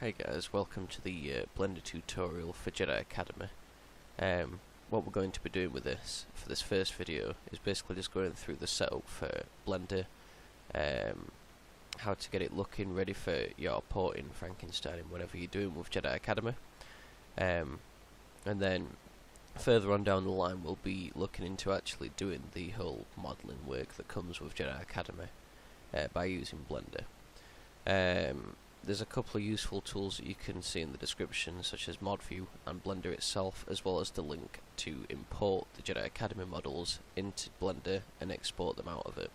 Hey guys, welcome to the Blender tutorial for Jedi Academy. What we're going to be doing with this, for this first video, is basically just going through the setup for Blender, how to get it looking ready for your porting Frankenstein and whatever you're doing with Jedi Academy. And then further on down the line we'll be looking into actually doing the whole modelling work that comes with Jedi Academy by using Blender. There's a couple of useful tools that you can see in the description, such as ModView and Blender itself, as well as the link to import the Jedi Academy models into Blender and export them out of it.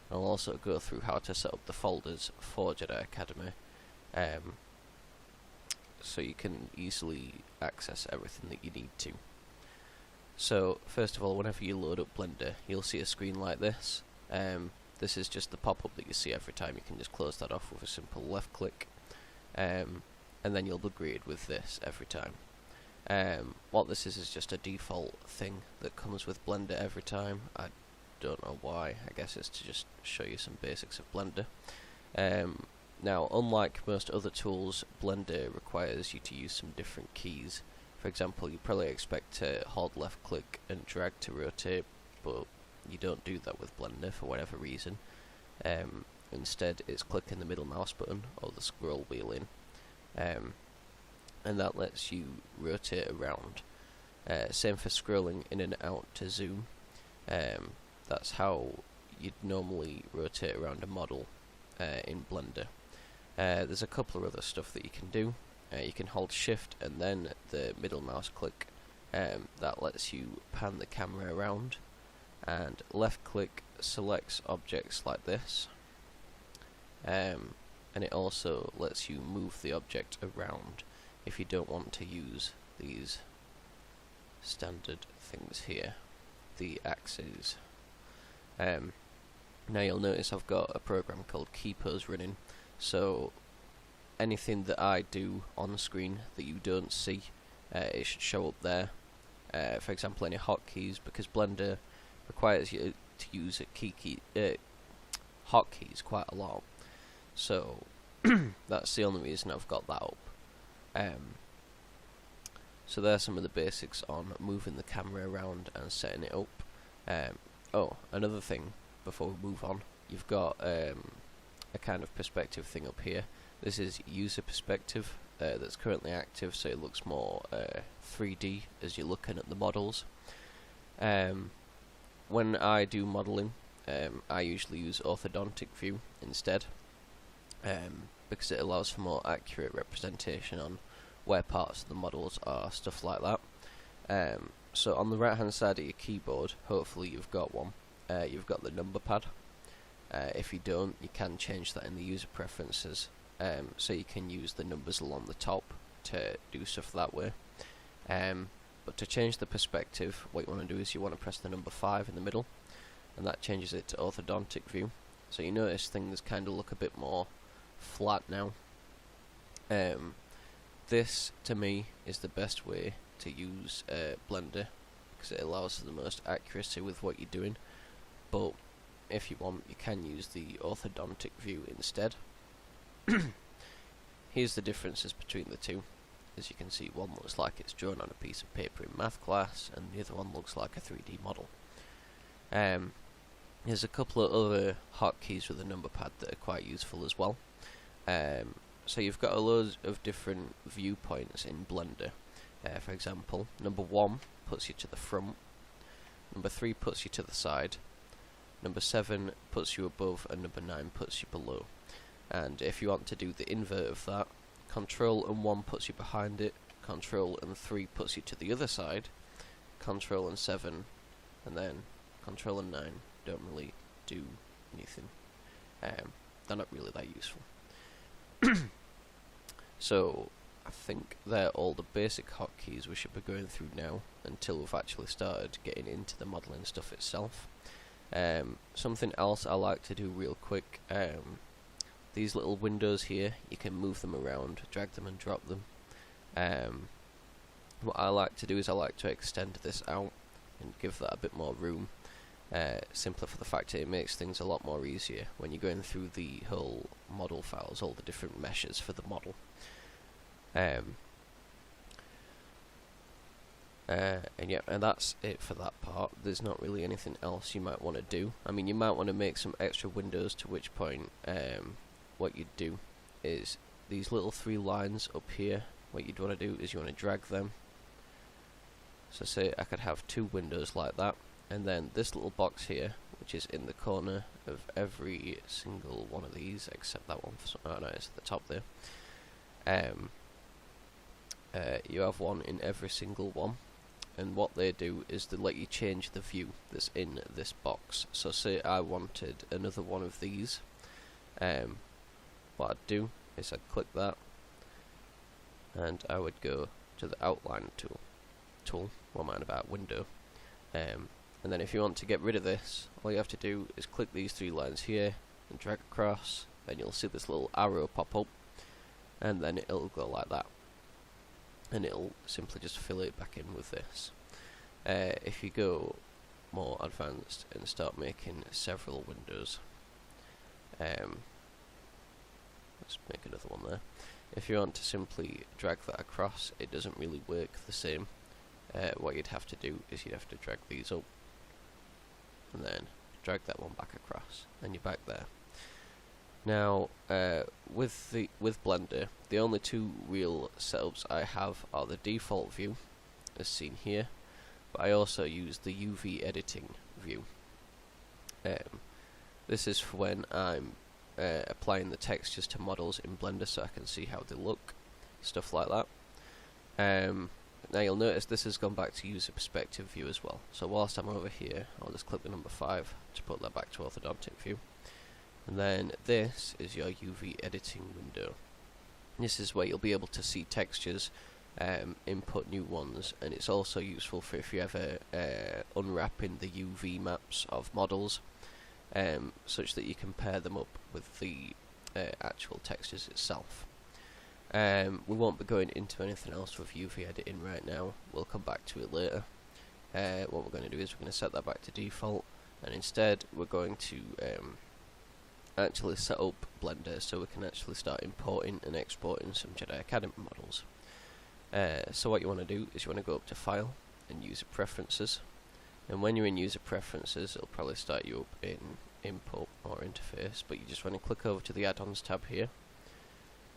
And I'll also go through how to set up the folders for Jedi Academy, so you can easily access everything that you need to. So first of all, whenever you load up Blender, you'll see a screen like this. This is just the pop-up that you see every time. You can just close that off with a simple left click, and then you'll be greeted with this every time. What this is just a default thing that comes with Blender every time. I don't know why. I guess it's to just show you some basics of Blender. Now, unlike most other tools, Blender requires you to use some different keys. For example, you probably expect to hold left click and drag to rotate, but you don't do that with Blender for whatever reason. Instead, it's clicking the middle mouse button or the scroll wheel in, and that lets you rotate around. Same for scrolling in and out to zoom. That's how you'd normally rotate around a model in Blender. There's a couple of other stuff that you can do. You can hold shift and then the middle mouse click. That lets you pan the camera around, and left click selects objects like this, and it also lets you move the object around if you don't want to use these standard things here, the axes. Now you'll notice I've got a program called Keepers running, so anything that I do on the screen that you don't see, it should show up there. For example, any hotkeys, because Blender requires you to use hotkeys quite a lot, so that's the only reason I've got that up. So there's some of the basics on moving the camera around and setting it up. Oh, another thing before we move on, you've got a kind of perspective thing up here. This is user perspective that's currently active, so it looks more 3D as you're looking at the models. When I do modelling, I usually use orthodontic view instead, because it allows for more accurate representation on where parts of the models are, stuff like that. So on the right hand side of your keyboard, hopefully you've got one, you've got the number pad. If you don't, you can change that in the user preferences, so you can use the numbers along the top to do stuff that way. But to change the perspective, what you want to do is you want to press the number 5 in the middle, and that changes it to orthodontic view. So you notice things kind of look a bit more flat now. This, to me, is the best way to use Blender, because it allows for the most accuracy with what you're doing. But if you want, you can use the orthodontic view instead. Here's the differences between the two. As you can see, one looks like it's drawn on a piece of paper in math class, and the other one looks like a 3D model. There's a couple of other hotkeys with the number pad that are quite useful as well. So you've got a load of different viewpoints in Blender. For example, number 1 puts you to the front, number 3 puts you to the side, number 7 puts you above, and number 9 puts you below. And if you want to do the invert of that, Control and 1 puts you behind it, Control and 3 puts you to the other side, Control and 7, and then Control and 9 don't really do anything. They're not really that useful. So I think they're all the basic hotkeys we should be going through now, until we've actually started getting into the modelling stuff itself. Something else I like to do real quick, these little windows here, you can move them around, drag them and drop them. What I like to do is I like to extend this out and give that a bit more room, simply for the fact that it makes things a lot more easier when you're going through the whole model files, all the different meshes for the model. Um, and yeah, and that's it for that part. There's not really anything else you might want to do. I mean, you might want to make some extra windows, to which point what you'd do is these little 3 lines up here, what you'd want to do is you want to drag them. So say I could have 2 windows like that, and then this little box here, which is in the corner of every single one of these, except that one, oh no, it's at the top there. You have one in every single one, and what they do is they let you change the view that's in this box. So say I wanted another one of these, what I'd do is I'd click that, and I would go to the outline tool, what am I about, window, and then if you want to get rid of this, all you have to do is click these 3 lines here and drag across, and you'll see this little arrow pop up, and then it'll go like that, and it'll simply just fill it back in with this. If you go more advanced and start making several windows, let's make another one there. If you want to simply drag that across, it doesn't really work the same. What you'd have to do is you'd have to drag these up, and then drag that one back across, and you're back there. Now, with Blender, the only 2 real setups I have are the default view, as seen here, but I also use the UV editing view. This is for when I'm applying the textures to models in Blender, so I can see how they look, stuff like that. Now you'll notice this has gone back to user perspective view as well. So whilst I'm over here, I'll just click the number 5 to put that back to orthodontic view. And then this is your UV editing window. This is where you'll be able to see textures, input new ones, and it's also useful for if you're ever unwrapping the UV maps of models, such that you can pair them up with the actual textures itself. We won't be going into anything else with UV editing right now, we'll come back to it later. What we're going to do is we're going to set that back to default, and instead we're going to actually set up Blender so we can actually start importing and exporting some Jedi Academy models. So what you want to do is you want to go up to File and User Preferences, and when you're in User Preferences it'll probably start you up in Input or Interface, but you just want to click over to the Add-ons tab here,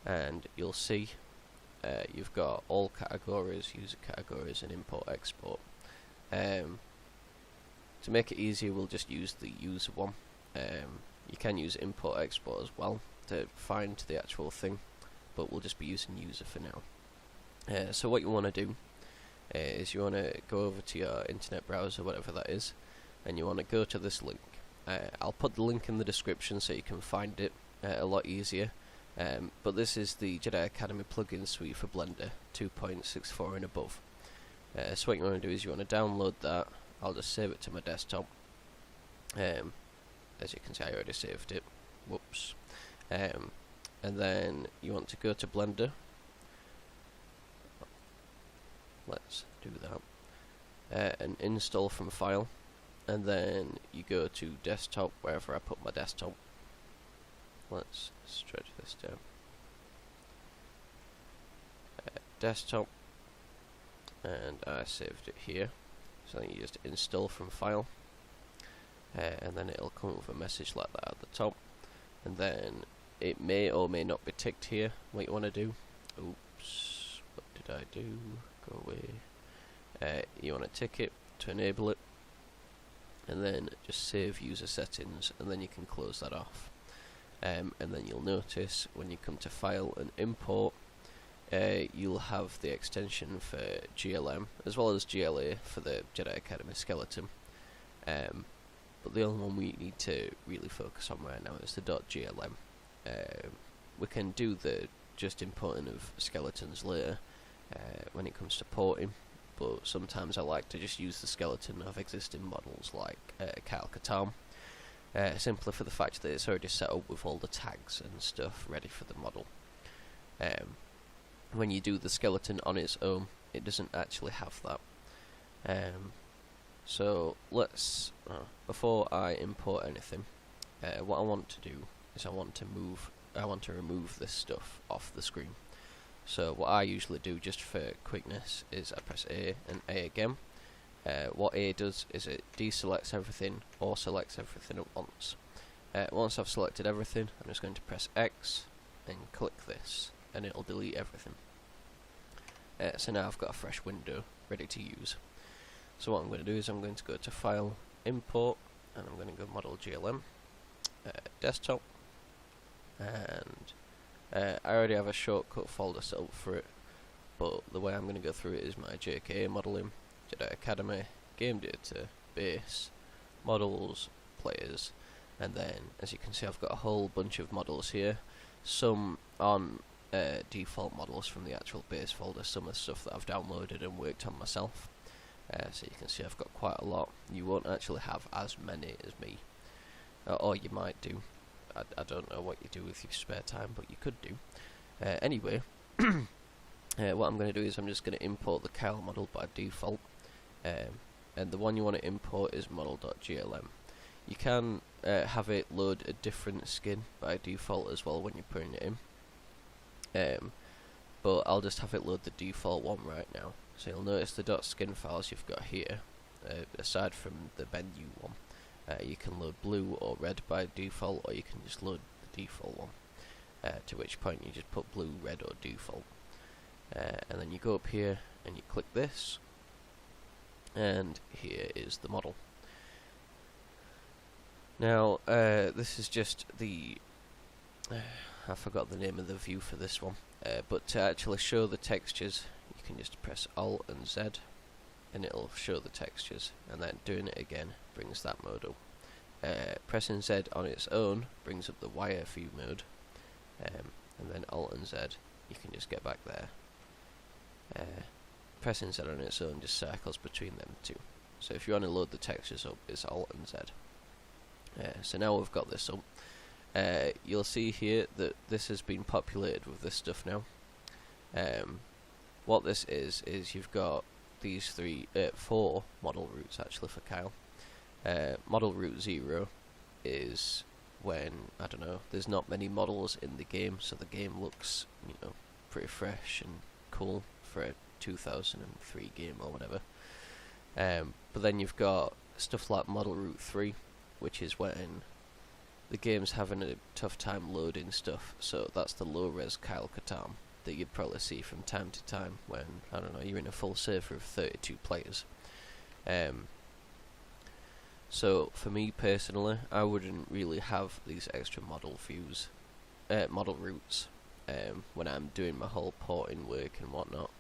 and you'll see you've got all categories, user categories, and import export. To make it easier, we'll just use the user one. You can use import export as well to find the actual thing, but we'll just be using user for now. So what you want to do is you want to go over to your internet browser, whatever that is, and you want to go to this link. I'll put the link in the description so you can find it a lot easier. But this is the Jedi Academy plugin suite for Blender 2.64 and above. So what you want to do is you want to download that. I'll just save it to my desktop. As you can see, I already saved it. Whoops. And then you want to go to Blender. Let's do that. And install from file. And then you go to desktop, wherever I put my desktop. Let's stretch this down. Desktop, and I saved it here. So then you just install from file, and then it'll come with a message like that at the top. And then it may or may not be ticked here. What you want to do? Oops, what did I do? Go away. You want to tick it to enable it, and then just save user settings, and then you can close that off. And then you'll notice when you come to File and Import, you'll have the extension for GLM as well as GLA for the Jedi Academy skeleton. But the only one we need to really focus on right now is the .glm. We can do the just importing of skeletons later when it comes to porting, but sometimes I like to just use the skeleton of existing models like Kyle Katarn. Simply for the fact that it's already set up with all the tags and stuff ready for the model. When you do the skeleton on its own, it doesn't actually have that. So let's, before I import anything, what I want to do is I want to remove this stuff off the screen. So what I usually do, just for quickness, is I press A and A again. What A does is it deselects everything or selects everything at once. Once I've selected everything, I'm just going to press X and click this, and it'll delete everything. So now I've got a fresh window ready to use. So what I'm going to do is I'm going to go to File, Import, and I'm going to go Model GLM, Desktop, and I already have a shortcut folder set up for it, but the way I'm going to go through it is my JK modelling, Jedi Academy, Game Data, Base, Models, Players, and then as you can see I've got a whole bunch of models here, some on default models from the actual base folder, some of the stuff that I've downloaded and worked on myself. So you can see I've got quite a lot. You won't actually have as many as me, or you might do. I don't know what you do with your spare time, but you could do. Anyway, what I'm going to do is I'm just going to import the Kyle model by default, and the one you want to import is model.glm. You can have it load a different skin by default as well when you're putting it in, but I'll just have it load the default one right now. So you'll notice the .skin files you've got here, aside from the menu one. You can load blue or red by default, or you can just load the default one, to which point you just put blue, red or default, and then you go up here and you click this, and here is the model. Now this is just the I forgot the name of the view for this one, but to actually show the textures you can just press Alt and Z and it'll show the textures, and then doing it again brings that mode up. Pressing Z on its own brings up the wire view mode, and then Alt and Z you can just get back there. Pressing Z on its own just circles between them two. So if you want to load the textures up, it's Alt and Z. So now we've got this up. You'll see here that this has been populated with this stuff now. What this is you've got these four model routes actually for Kyle. Model route 0 is when, I don't know, there's not many models in the game, so the game looks, you know, pretty fresh and cool for a 2003 game or whatever. But then you've got stuff like model route 3, which is when the game's having a tough time loading stuff, so that's the low-res Kyle Katarn that you'd probably see from time to time when, I don't know, you're in a full server of 32 players. So for me personally, I wouldn't really have these extra model views, model routes, when I'm doing my whole porting work and whatnot,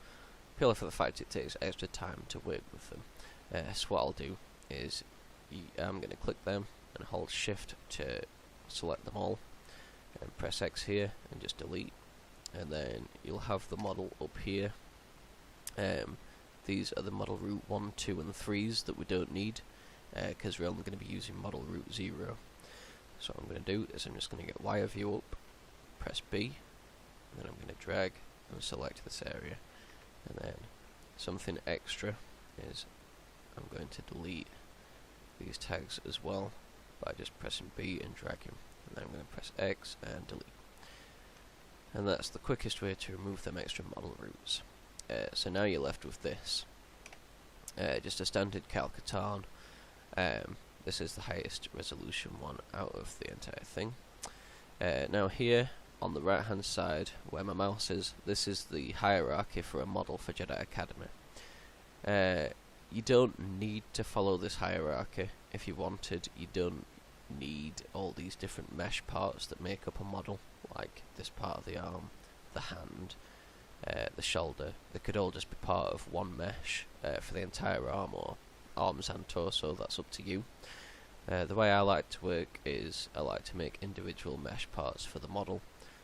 purely for the fact it takes extra time to work with them. So what I'll do is I'm going to click them and hold Shift to select them all, and press X here and just delete, and then you'll have the model up here. These are the model route 1, 2 and 3s that we don't need, because we're only going to be using model route 0. So what I'm going to do is I'm just going to get wire view up, press B, and then I'm going to drag and select this area, and then something extra is I'm going to delete these tags as well by just pressing B and dragging, and then I'm going to press X and delete. And that's the quickest way to remove them extra model routes. So now you're left with this, just a standard Kyle Katarn. This is the highest resolution one out of the entire thing. Now here on the right hand side where my mouse is, this is the hierarchy for a model for Jedi Academy. You don't need to follow this hierarchy. If you wanted, you don't need all these different mesh parts that make up a model, like this part of the arm, the hand, the shoulder. They could all just be part of one mesh for the entire arm, or arms and torso, that's up to you. The way I like to work is I like to make individual mesh parts for the model,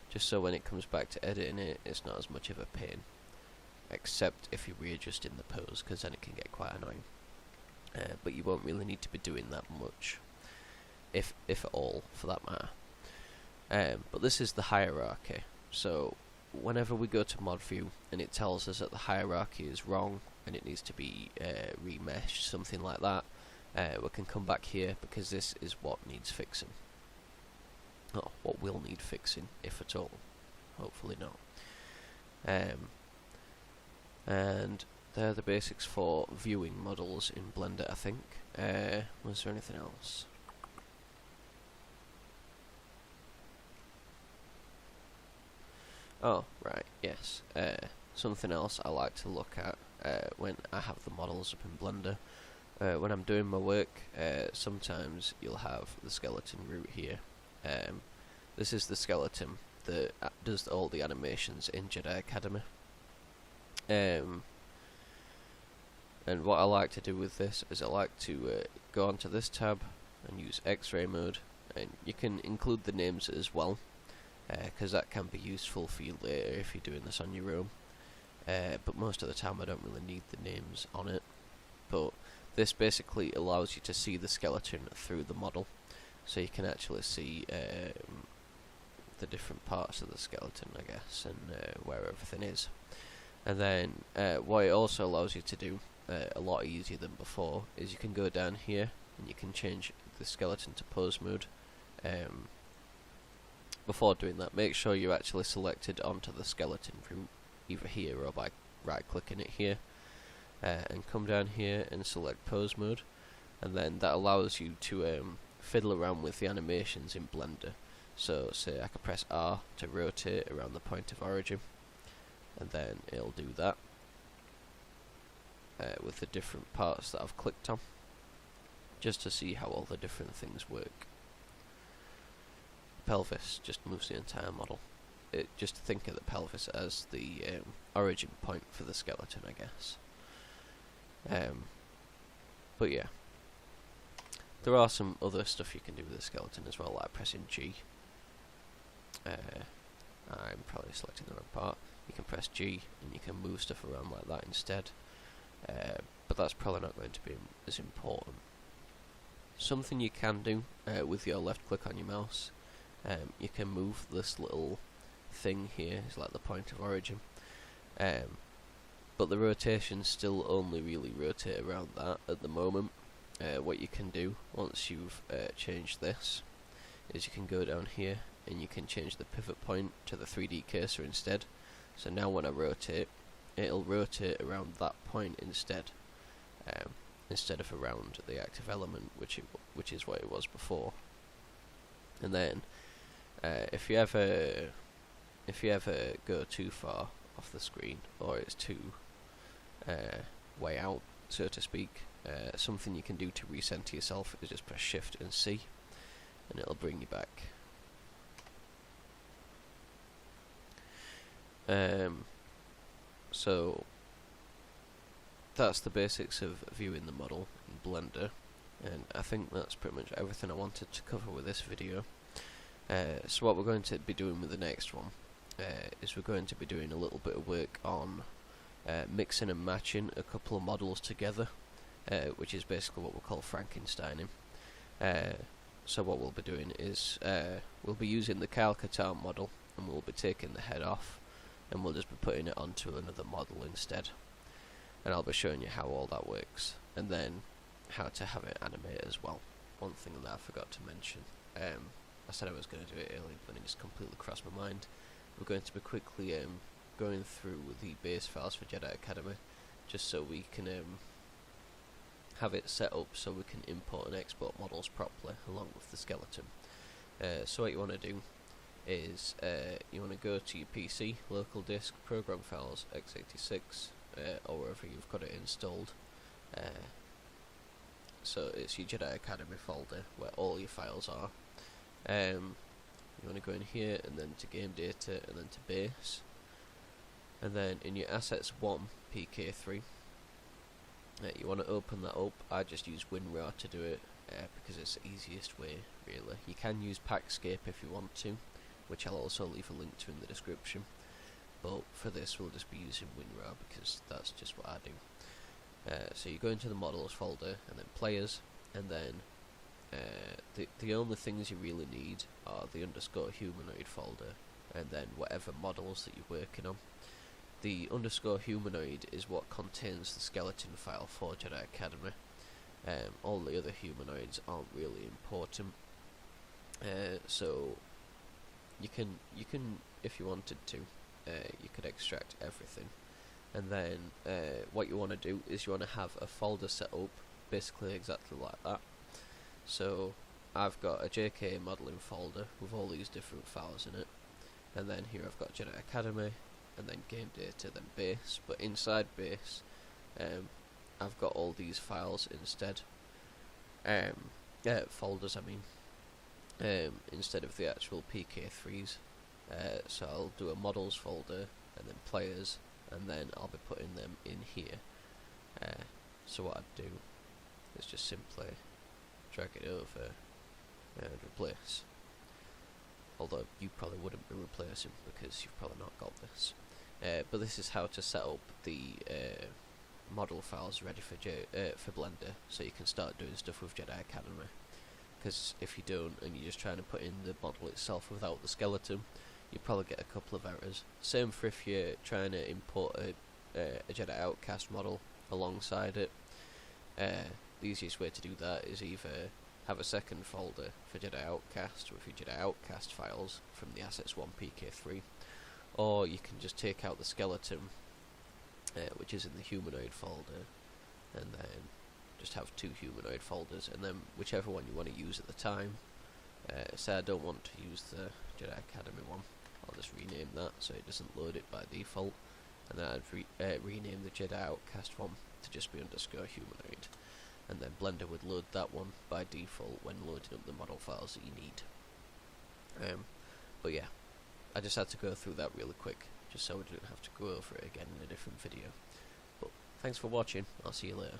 just so when it comes back to editing it, it's not as much of a pain. Except if you're readjusting the pose, because then it can get quite annoying. But you won't really need to be doing that much, if at all, for that matter. But this is the hierarchy, so whenever we go to mod view and it tells us that the hierarchy is wrong and it needs to be remeshed, something like that, we can come back here, because this is what needs fixing. What will need fixing, if at all. Hopefully not. And they're the basics for viewing models in Blender, I think. Was there anything else? Oh, right, yes. Something else I like to look at when I have the models up in Blender. When I'm doing my work, sometimes you'll have the skeleton root here. This is the skeleton that does all the animations in Jedi Academy. And what I like to do with this is I like to go onto this tab and use X-ray mode, and you can include the names as well, because that can be useful for you later if you're doing this on your own. But most of the time I don't really need the names on it. But this basically allows you to see the skeleton through the model, so you can actually see the different parts of the skeleton, I guess, and where everything is. And then what it also allows you to do, a lot easier than before, is you can go down here and you can change the skeleton to pose mode. Before doing that, make sure you're actually selected onto the skeleton from either here or by right clicking it here, and come down here and select pose mode, and then that allows you to fiddle around with the animations in Blender. So say I could press R to rotate around the point of origin, and then it'll do that with the different parts that I've clicked on, just to see how all the different things work. Pelvis just moves the entire model. Just think of the pelvis as the origin point for the skeleton, I guess. But yeah, there are some other stuff you can do with the skeleton as well, like pressing G. I'm probably selecting the wrong part. You can press G and you can move stuff around like that instead, but that's probably not going to be as important. Something you can do with your left click on your mouse, you can move this little thing here, it's like the point of origin, but the rotation still only really rotate around that at the moment. What you can do once you've changed this is you can go down here and you can change the pivot point to the 3D cursor instead. So now when I rotate, it'll rotate around that point instead, instead of around the active element, which is what it was before. And then if you ever go too far off the screen, or it's too way out, so to speak, something you can do to recenter yourself is just press Shift and C, and it'll bring you back. So that's the basics of viewing the model in Blender, and I think that's pretty much everything I wanted to cover with this video. So what we're going to be doing with the next one is we're going to be doing a little bit of work on mixing and matching a couple of models together, which is basically what we call Frankensteining. So what we'll be doing is we'll be using the Kyle Katarn model, and we'll be taking the head off, and we'll just be putting it onto another model instead. And I'll be showing you how all that works, and then how to have it animate as well. One thing that I forgot to mention, I said I was going to do it earlier, but it just completely crossed my mind. We're going to be quickly going through the base files for Jedi Academy, just so we can have it set up so we can import and export models properly along with the skeleton. So what you want to do is you want to go to your PC, local disk, program files, x86, or wherever you've got it installed. So it's your Jedi Academy folder where all your files are. You want to go in here and then to game data and then to base, and then in your assets 1 PK3 you want to open that up. I just use WinRAR to do it because it's the easiest way really. You can use Packscape if you want to, which I'll also leave a link to in the description, but for this we'll just be using WinRAR because that's just what I do. So you go into the models folder and then players, and then the only things you really need are the underscore humanoid folder and then whatever models that you're working on. The underscore humanoid is what contains the skeleton file for Jedi Academy. All the other humanoids aren't really important, so you can if you wanted to you could extract everything. And then what you want to do is you want to have a folder set up basically exactly like that. So I've got a JK modelling folder with all these different files in it, and then here I've got Jedi Academy, and then game data, then base. But inside base, I've got all these files instead, folders I mean, instead of the actual PK3s. So I'll do a models folder, and then players, and then I'll be putting them in here. So what I'd do is just simply drag it over and replace. Although you probably wouldn't be replacing because you've probably not got this. But this is how to set up the model files ready for Blender, so you can start doing stuff with Jedi Academy. Because if you don't, and you're just trying to put in the model itself without the skeleton, you probably get a couple of errors. Same for if you're trying to import a Jedi Outcast model alongside it. The easiest way to do that is either have a second folder for Jedi Outcast with your Jedi Outcast files from the Assets 1 PK3, or you can just take out the skeleton, which is in the humanoid folder, and then just have two humanoid folders, and then whichever one you want to use at the time. Say I don't want to use the Jedi Academy one, I'll just rename that so it doesn't load it by default, and then I'd rename the Jedi Outcast one to just be _humanoid, and then Blender would load that one by default when loading up the model files that you need. But yeah, I just had to go through that really quick, just so we didn't have to go over it again in a different video. But thanks for watching, I'll see you later.